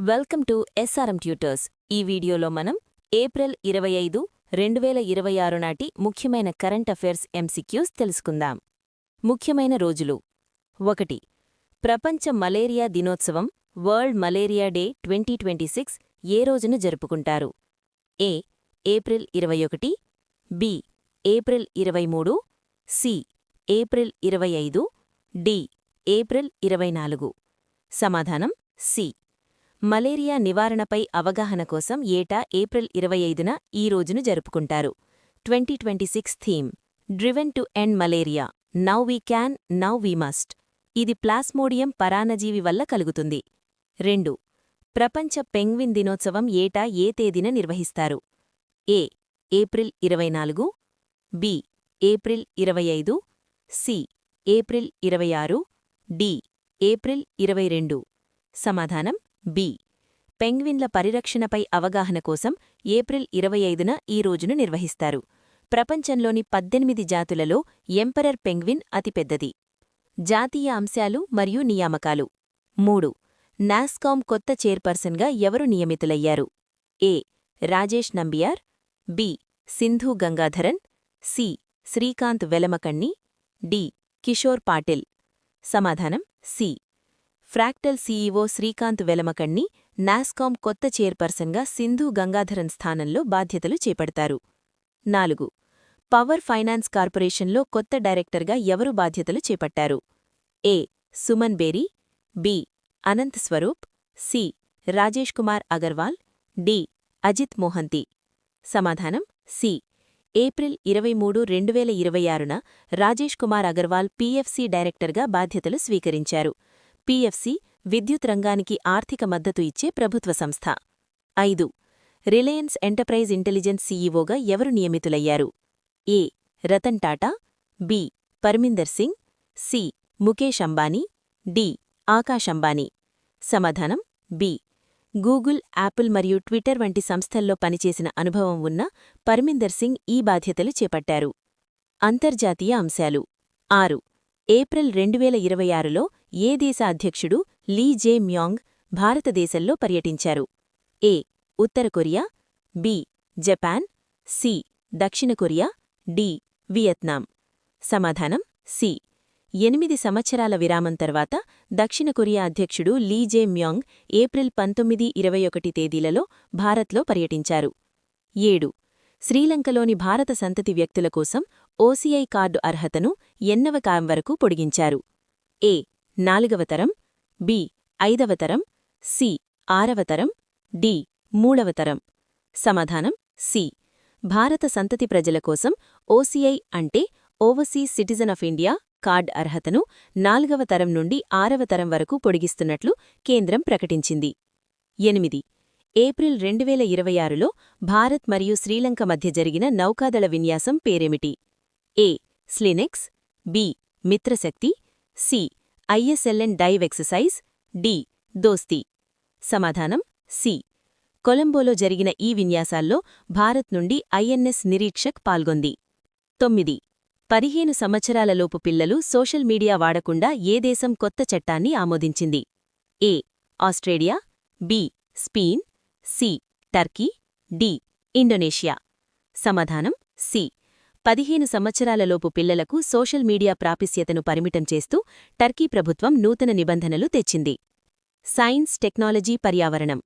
Welcome to SRM tutors. ఈ వీడియోలో మనం ఏప్రిల్ 25, 2026 నాటి ముఖ్యమైన కరెంట్ అఫైర్స్ ఎంసీక్యూస్ తెలుసుకుందాం. ముఖ్యమైన రోజులు: 1. ప్రపంచ మలేరియా దినోత్సవం వరల్డ్ మలేరియా డే 2026 ఏ రోజున జరుపుకుంటారు? A. April 21, B. April 23, C. April 25, D. April 24. సమాధానం సి. మలేరియా నివారణపై అవగాహన కోసం ఏటా ఏప్రిల్ 25న ఈ రోజును జరుపుకుంటారు. 2026 theme: driven to end malaria, now we can, now we must. ఇది ప్లాస్మోడియం పరాన్నజీవి వల్ల కలుగుతుంది. 2. ప్రపంచ పెంగ్విన్ దినోత్సవం ఏటా ఏ తేదీన నిర్వహిస్తారు? A. April 24, B. April 25, C. April 26, D. April 22. సమాధానం బి. పెంగ్విన్ల పరిరక్షణపై అవగాహన కోసం ఏప్రిల్ 25న ఈ రోజును నిర్వహిస్తారు. ప్రపంచంలోని 18 జాతులలో ఎంపరర్ పెంగ్విన్ అతిపెద్దది. జాతీయ అంశాలు మరియు నియామకాలు: 3. నాస్కామ్ కొత్త చైర్పర్సన్గా ఎవరు నియమితులయ్యారు? A. Rajesh Nambiar, B. Sindhu Gangadharan, C. Srikanth Velamakanni, D. Kishore Patil. సమాధానం C. Fractal CEO Srikanth Velamakanni Nasscom కొత్త చైర్పర్సన్గా సింధు గంగాధరన్ స్థానంలో బాధ్యతలు చేపడతారు. 4. పవర్ ఫైనాన్స్ కార్పొరేషన్లో కొత్త డైరెక్టర్గా ఎవరు బాధ్యతలు చేపట్టారు? A. Suman Bery, B. Anant Swarup, C. Rajesh Kumar Agarwal, D. Ajit Mohanty. సమాధానం సి. ఏప్రిల్ 23, 2026న రాజేష్ కుమార్ అగర్వాల్ పీఎఫ్సీ డైరెక్టర్గా బాధ్యతలు స్వీకరించారు. పీఎఫ్సీ విద్యుత్ రంగానికి ఆర్థిక మద్దతు ఇచ్చే ప్రభుత్వ సంస్థ. 5. రిలయన్స్ ఎంటర్ప్రైజ్ ఇంటెలిజెన్స్ సీఈఓగా ఎవరు నియమితులయ్యారు? A. Ratan Tata, B. Parminder Singh, C. Mukesh Ambani, D. Akash Ambani. సమాధానం బి. గూగుల్, యాపిల్ మరియు ట్విట్టర్ వంటి సంస్థల్లో పనిచేసిన అనుభవం ఉన్న పర్మిందర్ సింగ్ ఈ బాధ్యతలు చేపట్టారు. అంతర్జాతీయ అంశాలు: 6. ఏప్రిల్ 2026లో ఏ దేశ అధ్యక్షుడు లీ జే మ్యాంగ్ భారతదేశంలో పర్యటించారు? ఏ. ఉత్తర కొరియా, బి. Japan, C. దక్షిణ కొరియా, డి. వియత్నాం. సమాధానం సి. 8 సంవత్సరాల విరామం తర్వాత దక్షిణ కొరియా అధ్యక్షుడు లీ జే మ్యాంగ్ ఏప్రిల్ 19, 21 తేదీలలో భారత్లో పర్యటించారు. 7. శ్రీలంకలోని భారత సంతతి వ్యక్తుల కోసం ఓసీఐ కార్డు అర్హతను ఎన్నవ కాలం వరకు పొడిగించారు? ఏ. 4వ తరం, బి. 5వ తరం, సి. 6వ తరం, డి. 3వ తరం. సమాధానం సి. భారత సంతతి ప్రజల కోసం ఓసీఐ అంటే overseas citizen of India card అర్హతను 4వ తరం నుండి 6వ తరం వరకు పొడిగిస్తున్నట్లు కేంద్రం ప్రకటించింది. 8. ఏప్రిల్ 2026లో భారత్ మరియు శ్రీలంక మధ్య జరిగిన నౌకాదళ విన్యాసం పేరేమిటి? A. SLINEX, B. Mitrashakti, C. ISLN dive exercise, D. Dosti. సమాధానం సి. కొలంబోలో జరిగిన ఈ విన్యాసాల్లో భారత్ నుండి ఐఎన్ఎస్ నిరీక్షక్ పాల్గొంది. 9. 15 సంవత్సరాలలోపు పిల్లలు సోషల్ మీడియా వాడకుండా ఏ దేశం కొత్త చట్టాన్ని ఆమోదించింది? A. Australia, B. Spain, C. Turkey, D. Indonesia. సమాధానం సి. 15 సంవత్సరాలలోపు పిల్లలకు సోషల్ మీడియా ప్రాపిస్యతను పరిమితం చేస్తూ టర్కీ ప్రభుత్వం నూతన నిబంధనలు తెచ్చింది. సైన్స్, టెక్నాలజీ, పర్యావరణం.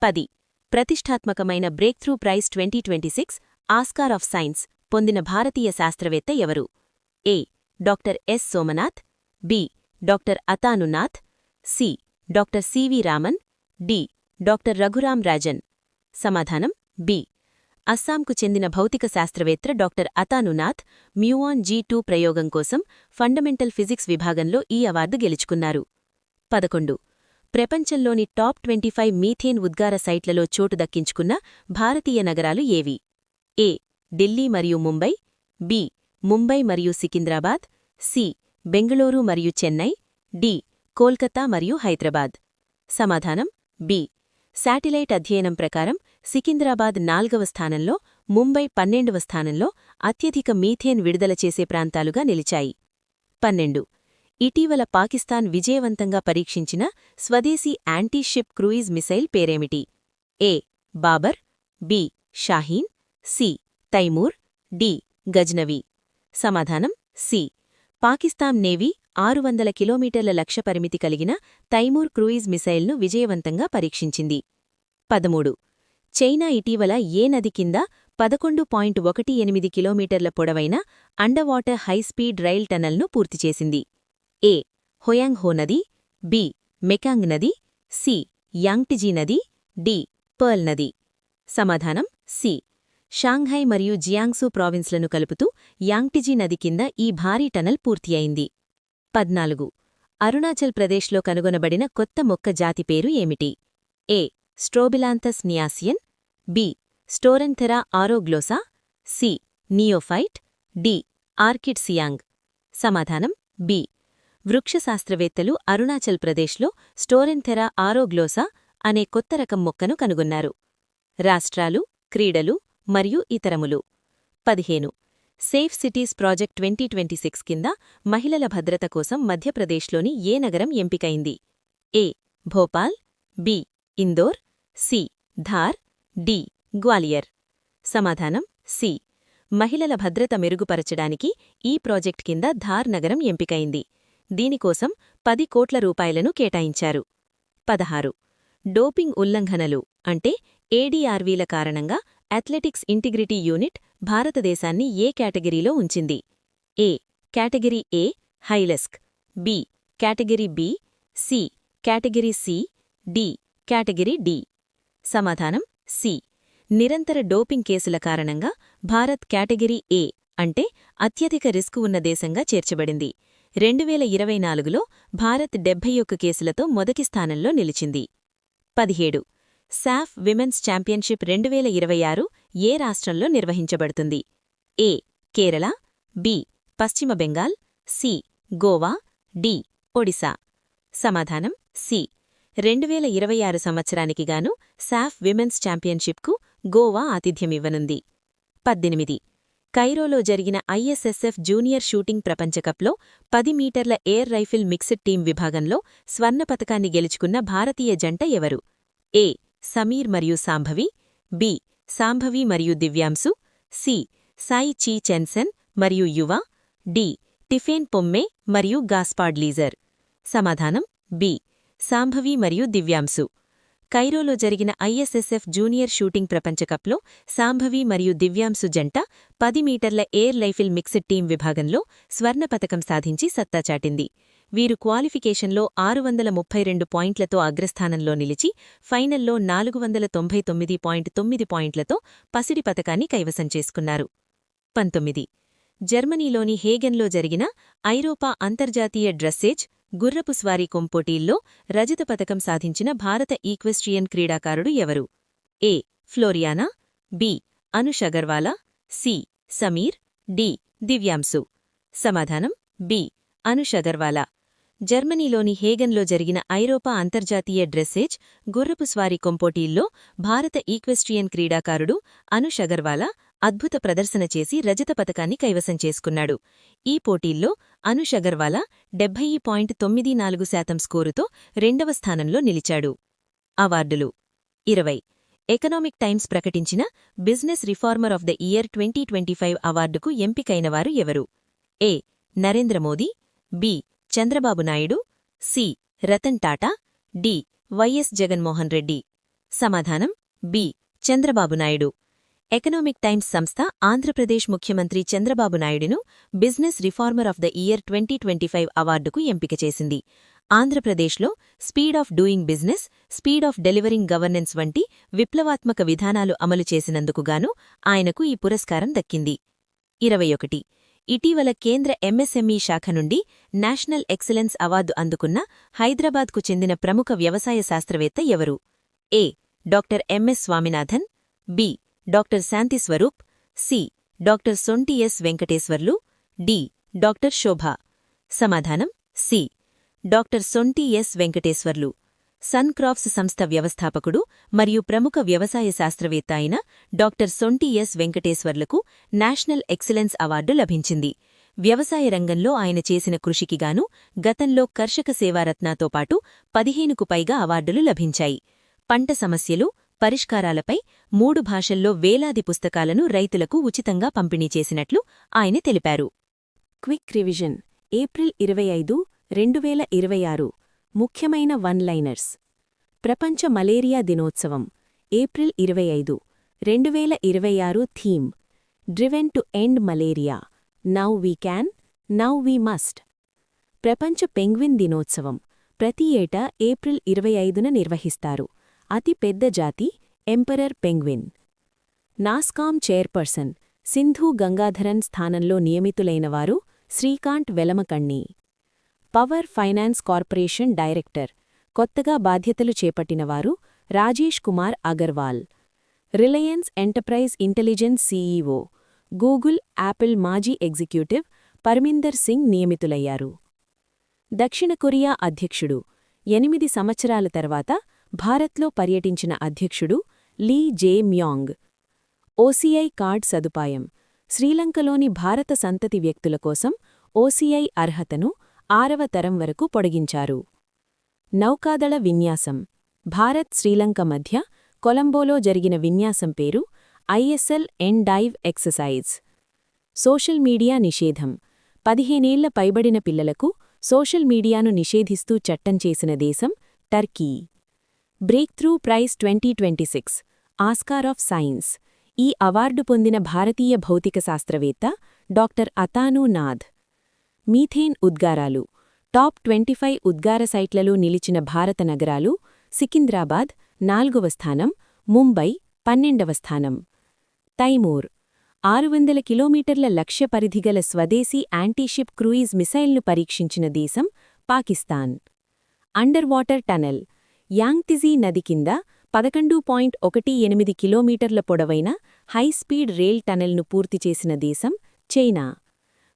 10. ప్రతిష్టాత్మకమైన breakthrough prize 2026 Oscar of science పొందిన భారతీయ శాస్త్రవేత్త ఎవరు? A. Doctor S Somanath, B. Doctor Atanunath, C. Doctor CV Raman, D. Doctor Raghuram Rajan. సమాధానం బి. అస్సాంకు చెందిన భౌతిక శాస్త్రవేత్త డాక్టర్ అతానునాథ్ మ్యూఆన్ G2 ప్రయోగం కోసం ఫండమెంటల్ ఫిజిక్స్ విభాగంలో ఈ అవార్డు గెలుచుకున్నారు. 11. ప్రపంచంలోని టాప్ 25 మీథేన్ ఉద్గార సైట్లలో చోటు దక్కించుకున్న భారతీయ నగరాలు ఏవి? ఏ. ఢిల్లీ మరియు ముంబై, బి. ముంబై మరియు సికింద్రాబాద్, సి. బెంగళూరు మరియు చెన్నై, డి. కోల్కతా మరియు హైదరాబాద్. సమాధానం బి. శాటిలైట్ అధ్యయనం ప్రకారం సికింద్రాబాద్ 4వ స్థానంలో, ముంబై 12వ స్థానంలో అత్యధిక మీథేన్ విడుదల చేసే ప్రాంతాలుగా నిలిచాయి. 12. ఇటీవల పాకిస్తాన్ విజయవంతంగా పరీక్షించిన స్వదేశీ యాంటీ షిప్ క్రూయిజ్ మిసైల్ పేరేమిటి? A. Babur, B. Shaheen, C. Taimur, D. Ghaznavi. సమాధానం సి. పాకిస్తాన్ నేవీ 600 కిలోమీటర్ల లక్ష్య పరిమితి కలిగిన తైమూర్ క్రూయిజ్ మిసైల్ను విజయవంతంగా పరీక్షించింది. 13. చైనా ఇటీవల ఏ నది కింద 11.18 కిలోమీటర్ల పొడవైన అండర్వాటర్ హైస్పీడ్ రైల్ టనల్ను పూర్తిచేసింది? ఏ. హొయాంగ్ హో నది, బి. మెకాంగ్ నది, సి. యాంగ్టిజీ నది, డి. పర్ల్ నది. సమాధానం సి. షాంఘై మరియు జియాంగ్సు ప్రావిన్స్లను కలుపుతూ యాంగ్టిజీ నది కింద ఈ భారీ టనల్ పూర్తి అయింది. 14. అరుణాచల్ ప్రదేశ్లో కనుగొనబడిన కొత్త మొక్క జాతి పేరు ఏమిటి? ఏ. స్ట్రోబిలాంథస్ నియాసియన్, బి. స్టోరెంథెరా ఆరోగ్లోసా, C. Neophyte, D. Orchid Siang. సమాధానం బి. వృక్షశాస్త్రవేత్తలు అరుణాచల్ ప్రదేశ్లో స్టోరెంథెరా ఆరోగ్లోసా అనే కొత్త రకం మొక్కను కనుగొన్నారు. రాష్ట్రాలు, క్రీడలు మరియు ఇతరములు. 15. సేఫ్ సిటీస్ ప్రాజెక్ట్ 2026 కింద మహిళల భద్రత కోసం మధ్యప్రదేశ్లోని ఏ నగరం ఎంపికైంది? A. Bhopal, B. Indore, C. Dhar, D. Gwalior. సమాధానం సి. మహిళల భద్రత మెరుగుపరచడానికి ఈ ప్రాజెక్ట్ కింద ధార్ నగరం ఎంపికైంది. దీనికోసం 10 కోట్ల రూపాయలను కేటాయించారు. 16. డోపింగ్ ఉల్లంఘనలు అంటే ఏడీఆర్వీల కారణంగా అథ్లెటిక్స్ ఇంటిగ్రిటీ యూనిట్ భారతదేశాన్ని ఏ కేటగిరీలో ఉంచింది? ఏ. కేటగిరీ ఏ హైలెస్క్, B. Category B, C. Category C, D. Category D. సమాధానం సి. నిరంతర డోపింగ్ కేసుల కారణంగా భారత్ కేటగిరీ ఏ అంటే అత్యధిక రిస్క్ ఉన్న దేశంగా చేర్చబడింది. 2024లో భారత్ 71 కేసులతో మొదటి స్థానంలో నిలిచింది. 17. సాఫ్ విమెన్స్ ఛాంపియన్షిప్ 2026 ఏ రాష్ట్రంలో నిర్వహించబడుతుంది? ఏ. కేరళ, బి. పశ్చిమ బెంగాల్, సి. గోవా, డి. ఒడిశా. సమాధానం సి. 2026 సంవత్సరానికి గాను సాఫ్ విమెన్స్ ఛాంపియన్షిప్కు గోవా ఆతిథ్యమివ్వనుంది. 18. కైరోలో జరిగిన ఐఎస్ఎస్ఎఫ్ జూనియర్ షూటింగ్ ప్రపంచకప్లో 10 మీటర్ల ఎయిర్ రైఫిల్ మిక్స్డ్ టీం విభాగంలో స్వర్ణ పతకాన్ని గెలుచుకున్న భారతీయ జంట ఎవరు? ఏ. సమీర్ మరియు సాంభవి, బి. సాంభవి మరియు దివ్యాంసు, సి. సాయి చీ చెన్సెన్ మరియు యువ, డి. టిఫేన్ పొమ్మే మరియు గాస్పాడ్ లీజర్. సమాధానం బి. సాంభవి మరియు దివ్యాంసు. కైరోలో జరిగిన ఐఎస్ఎస్ఎఫ్ జూనియర్ షూటింగ్ ప్రపంచకప్లో సాంభవి మరియు దివ్యాంసు జంట 10 మీటర్ల ఎయిర్ రైఫిల్ మిక్స్డ్ టీం విభాగంలో స్వర్ణ పతకం సాధించి సత్తా చాటింది. వీరు క్వాలిఫికేషన్లో 632 పాయింట్లతో అగ్రస్థానంలో నిలిచి ఫైనల్లో 499.9 పాయింట్లతో పసిడి పతకాన్ని కైవసం చేసుకున్నారు. 19. జర్మనీలోని హేగెన్లో జరిగిన ఐరోపా అంతర్జాతీయ డ్రెస్సేజ్ గుర్రపు స్వారీ కొంపోటీల్లో రజత పతకం సాధించిన భారత ఈక్వెస్ట్రియన్ క్రీడాకారుడు ఎవరు? A. Floriana, B. Anush Agarwalla, C. Sameer, D. Divyanshu. సమాధానం బి. అనుష్ అగర్వాలా. జర్మనీలోని హేగన్లో జరిగిన ఐరోపా అంతర్జాతీయ డ్రెస్సేజ్ గుర్రపు స్వారీ కొంపోటీల్లో భారత ఈక్వెస్ట్రియన్ క్రీడాకారుడు అనుష్ అగర్వాలా అద్భుత ప్రదర్శన చేసి రజత పతకాన్ని కైవసం చేసుకున్నాడు. ఈ పోటీల్లో అనుష్ అగర్వాలా 70.94% స్కోరుతో 2వ స్థానంలో నిలిచాడు. అవార్డులు. 20. ఎకనామిక్ టైమ్స్ ప్రకటించిన business reformer of the year 2025 అవార్డుకు ఎంపికైనవారు ఎవరు? A. Narendra Modi, B. Chandrababu Naidu, C. Ratan Tata, D. YS Jaganmohan Reddy. సమాధానం B. Chandrababu Naidu. Economic Times సంస్థ ఆంధ్రప్రదేశ్ ముఖ్యమంత్రి చంద్రబాబు నాయుడును business reformer of the year 2025 అవార్డుకు ఎంపిక చేసింది. ఆంధ్రప్రదేశ్లో speed of doing business, speed of delivering governance వంటి విప్లవాత్మక విధానాలు అమలు చేసినందుకుగాను ఆయనకు ఈ పురస్కారం దక్కింది. 21. ఇటీవల కేంద్ర ఎంఎస్ఎంఈ శాఖ నుండి నేషనల్ ఎక్సలెన్స్ అవార్డు అందుకున్న హైదరాబాద్కు చెందిన ప్రముఖ వ్యవసాయ శాస్త్రవేత్త ఎవరు? A. Doctor MS Swaminathan, B. Doctor Shanti Swarup, C. Doctor Sonti S Venkateswarlu, D. Doctor Shobha. సమాధానం C. Doctor Sonti S Venkateswarlu. Sun crops సంస్థ వ్యవస్థాపకుడు మరియు ప్రముఖ వ్యవసాయ శాస్త్రవేత్త అయిన డాక్టర్ సొంటి ఎస్ వెంకటేశ్వర్లకు నేషనల్ ఎక్సలెన్స్ అవార్డు లభించింది. వ్యవసాయ రంగంలో ఆయన చేసిన కృషికిగాను గతంలో కర్షక సేవారత్నాతో పాటు 15కు పైగా అవార్డులు లభించాయి. పంట సమస్యలు, పరిష్కారాలపై 3 భాషల్లో వేలాది పుస్తకాలను రైతులకు ఉచితంగా పంపిణీ చేసినట్లు ఆయన తెలిపారు. క్విక్ రివిజన్ ఏప్రిల్ 25, 2026 ముఖ్యమైన వన్ లైనర్స్. ప్రపంచ మలేరియా దినోత్సవం April 25, 2026 theme driven to end malaria, now we can, now we must. ప్రపంచ పెంగ్విన్ దినోత్సవం ప్రతి ఏటా ఏప్రిల్ 25న నిర్వహిస్తారు. అతి పెద్ద జాతి emperor penguin. NASSCOM chairperson Sindhu Gangadharan స్థానంలో నియమితులైనవారు Srikanth Velamakanni. Power finance corporation director కొత్తగా బాధ్యతలు చేపట్టినవారు Rajesh Kumar Agarwal. Reliance enterprise intelligence CEO, Google, Apple మాజీ ఎగ్జిక్యూటివ్ పర్మిందర్ సింగ్ నియమితులయ్యారు. దక్షిణ కొరియా అధ్యక్షుడు 8 సంవత్సరాల తర్వాత భారత్లో పర్యటించిన అధ్యక్షుడు లీ జే మ్యాంగ్. ఓసీఐ కార్డ్ సదుపాయం శ్రీలంకలోని భారత సంతతి వ్యక్తుల కోసం ఓసీఐ అర్హతను 6వ తరం వరకు పొడిగించారు. నౌకాదళ విన్యాసం భారత్ శ్రీలంక మధ్య కొలంబోలో జరిగిన విన్యాసం పేరు ఐఎస్ఎల్ ఎండైవ్ ఎక్సర్సైజ్. సోషల్ మీడియా నిషేధం 15 ఏళ్ల పైబడిన పిల్లలకు సోషల్ మీడియాను నిషేధిస్తూ చట్టం చేసిన దేశం Turkey. Breakthrough prize 2026 Oscar of science. ఈ అవార్డు పొందిన భారతీయ భౌతిక శాస్త్రవేత్త డాక్టర్ అతాను నాథ్. మీథేన్ ఉద్గారాలు టాప్ 25 ఉద్గార సైట్లలో నిలిచిన భారత నగరాలు సికింద్రాబాద్ 4వ స్థానం, ముంబై 12వ స్థానం. తైమూర్ 600 కిలోమీటర్ల లక్ష్య పరిధిగల స్వదేశీ యాంటీషిప్ క్రూయిజ్ మిసైల్ను పరీక్షించిన దేశం పాకిస్తాన్. అండర్ వాటర్ టనెల్ యాంగ్తిజీ నది కింద 11.18 కిలోమీటర్ల పొడవైన హైస్పీడ్ రైల్ టనెల్ను పూర్తి చేసిన దేశం చైనా.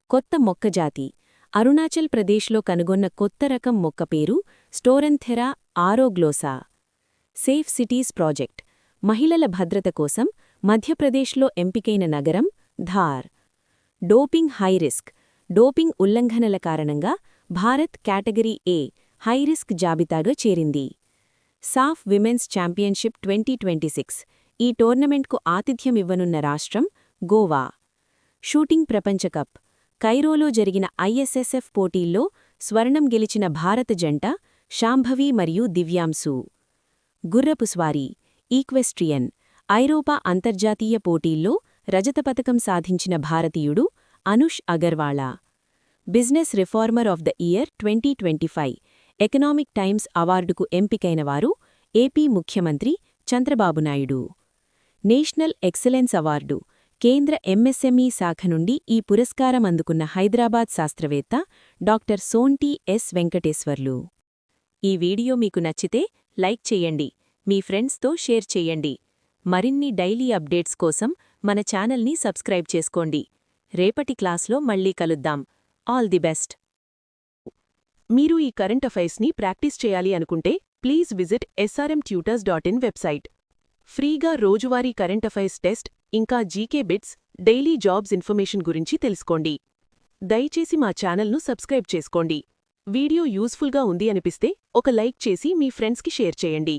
కొత్త మొక్కజాతి అరుణాచల్ ప్రదేశ్లో కనుగొన్న కొత్త రకం మొక్క పేరు స్టోరెంథెరా ఆరోగ్లోసా. సేఫ్ సిటీస్ ప్రాజెక్ట్ మహిళల భద్రత కోసం మధ్యప్రదేశ్లో ఎంపికైన నగరం ధార్. డోపింగ్ హైరిస్క్ డోపింగ్ ఉల్లంఘనల కారణంగా భారత్ కేటగిరీ ఏ హైరిస్క్ జాబితాగా చేరింది. సాఫ్ విమెన్స్ ఛాంపియన్షిప్ 2026 ఈ టోర్నమెంట్కు ఆతిథ్యమివ్వనున్న రాష్ట్రం గోవా. షూటింగ్ ప్రపంచకప్ కైరోలో జరిగిన ఐఎస్ఎస్ఎఫ్ పోటీల్లో స్వర్ణం గెలిచిన భారత జంట శాంభవి మరియు దివ్యాంశు. గుర్రపు స్వారీ ఈక్వెస్ట్రియన్ ఐరోపా అంతర్జాతీయ పోటీల్లో రజత పతకం సాధించిన భారతీయుడు Anush Agarwalla. Business reformer of the year 2025 Economic Times అవార్డుకు ఎంపికైనవారు ఏపీ ముఖ్యమంత్రి చంద్రబాబునాయుడు. నేషనల్ ఎక్సలెన్స్ అవార్డు కేంద్ర ఎంఎస్ఎంఈ శాఖ నుండి ఈ పురస్కారం అందుకున్న హైదరాబాద్ శాస్త్రవేత్త డాక్టర్ సోంటి ఎస్ వెంకటేశ్వర్లు. ఈ వీడియో మీకు నచ్చితే లైక్ చేయండి, మీ ఫ్రెండ్స్తో షేర్ చేయండి. మరిన్ని డైలీ అప్డేట్స్ కోసం మన ఛానల్ని సబ్స్క్రైబ్ చేసుకోండి. రేపటి క్లాస్లో మళ్ళీ కలుద్దాం. All the best. మీరు ఈ కరెంట్ అఫైర్స్ని ప్రాక్టీస్ చేయాలి అనుకుంటే ప్లీజ్ విజిట్ srmtutors.in వెబ్సైట్. ఫ్రీగా రోజువారీ కరెంట్ అఫైర్స్ టెస్ట్ ఇంకా GK bits, daily jobs information గురించి తెలుసుకోండి. దయచేసి మా ఛానల్ను సబ్స్క్రైబ్ చేసుకోండి. వీడియో యూస్ఫుల్గా ఉంది అనిపిస్తే ఒక లైక్ చేసి మీ ఫ్రెండ్స్కి షేర్ చేయండి.